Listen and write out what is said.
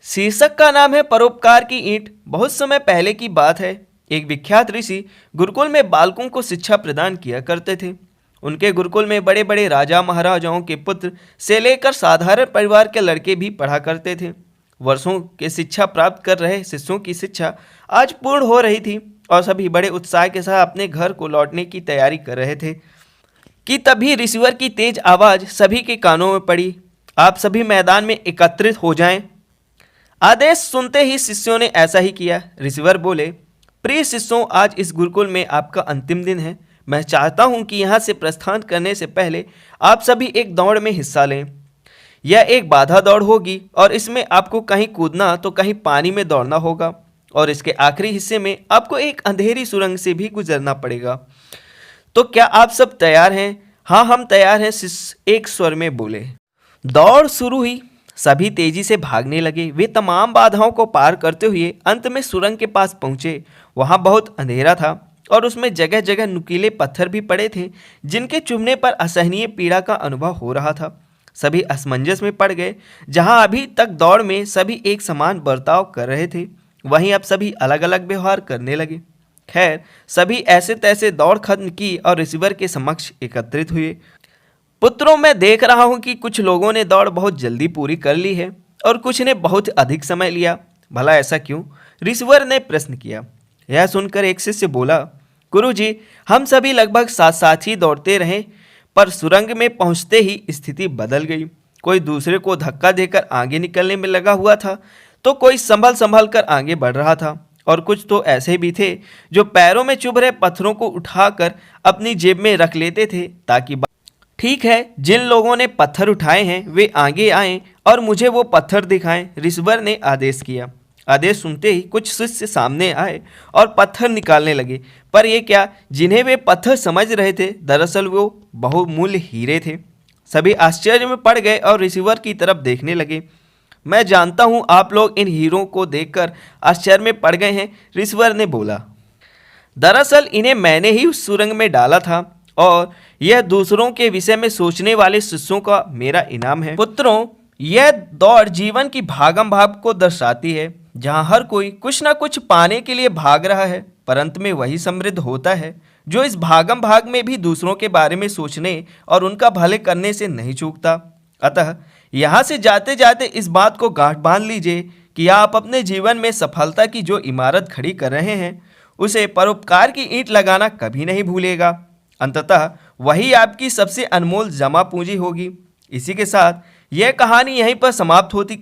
शीर्षक का नाम है परोपकार की ईंट। बहुत समय पहले की बात है। एक विख्यात ऋषि गुरुकुल में बालकों को शिक्षा प्रदान किया करते थे। उनके गुरुकुल में बड़े बड़े राजा महाराजाओं के पुत्र से लेकर साधारण परिवार के लड़के भी पढ़ा करते थे। वर्षों के शिक्षा प्राप्त कर रहे शिष्यों की शिक्षा आज पूर्ण हो रही थी और सभी बड़े उत्साह के साथ अपने घर को लौटने की तैयारी कर रहे थे कि तभी रिसीवर की तेज आवाज सभी के कानों में पड़ी। आप सभी मैदान में एकत्रित हो जाएं। आदेश सुनते ही शिष्यों ने ऐसा ही किया। रिसीवर बोले, प्रिय शिष्यों, आज इस गुरुकुल में आपका अंतिम दिन है। मैं चाहता हूं कि यहां से प्रस्थान करने से पहले आप सभी एक दौड़ में हिस्सा लें। यह एक बाधा दौड़ होगी और इसमें आपको कहीं कूदना तो कहीं पानी में दौड़ना होगा और इसके आखिरी हिस्से में आपको एक अंधेरी सुरंग से भी गुजरना पड़ेगा। तो क्या आप सब तैयार हैं? हाँ, हम तैयार हैं, शिष्य एक स्वर में बोले। दौड़ शुरू हुई। सभी तेजी से भागने लगे। वे तमाम बाधाओं को पार करते हुए अंत में सुरंग के पास पहुंचे। वहां बहुत अंधेरा था और उसमें जगह जगह नुकीले पत्थर भी पड़े थे जिनके चुभने पर असहनीय पीड़ा का अनुभव हो रहा था। सभी असमंजस में पड़ गए। जहां अभी तक दौड़ में सभी एक समान बर्ताव कर रहे थे, वहीं अब सभी अलग अलग व्यवहार करने लगे। खैर, सभी ऐसे तैसे दौड़ खत्म की और रिसीवर के समक्ष एकत्रित हुए। पुत्रों, मैं देख रहा हूं कि कुछ लोगों ने दौड़ बहुत जल्दी पूरी कर ली है और कुछ ने बहुत अधिक समय लिया। भला ऐसा क्यों? रिसीवर ने प्रश्न किया। यह सुनकर एक शिष्य बोला, गुरुजी, हम सभी लगभग साथ साथ ही दौड़ते रहे, पर सुरंग में पहुंचते ही स्थिति बदल गई। कोई दूसरे को धक्का देकर आगे निकलने में लगा हुआ था, तो कोई संभल संभल कर आगे बढ़ रहा था और कुछ तो ऐसे भी थे जो पैरों में चुभ रहे पत्थरों को उठाकर अपनी जेब में रख लेते थे ताकि ठीक है, जिन लोगों ने पत्थर उठाए हैं वे आगे आएं और मुझे वो पत्थर दिखाएं, रिसीवर ने आदेश किया। आदेश सुनते ही कुछ शिष्य सामने आए और पत्थर निकालने लगे, पर ये क्या, जिन्हें वे पत्थर समझ रहे थे दरअसल वो बहुमूल्य हीरे थे। सभी आश्चर्य में पड़ गए और रिसीवर की तरफ देखने लगे। मैं जानता हूँ आप लोग इन हीरों को देखकर आश्चर्य में पड़ गए हैं, रिसीवर ने बोला। दरअसल इन्हें मैंने ही उस सुरंग में डाला था और यह दूसरों के विषय में सोचने वाले शिष्यों का मेरा इनाम है। पुत्रों, यह दौड़ जीवन की भागम भाग को दर्शाती है, जहां हर कोई कुछ ना कुछ पाने के लिए भाग रहा है, पर अंत में वही समृद्ध होता है जो इस भागम भाग में भी दूसरों के बारे में सोचने और उनका भले करने से नहीं चूकता। अतः यहाँ से जाते जाते इस बात को गांठ बांध लीजिए कि आप अपने जीवन में सफलता की जो इमारत खड़ी कर रहे हैं उसे परोपकार की ईंट लगाना कभी नहीं भूलेगा। अंततः वही आपकी सबसे अनमोल जमा पूंजी होगी। इसी के साथ यह कहानी यहीं पर समाप्त होती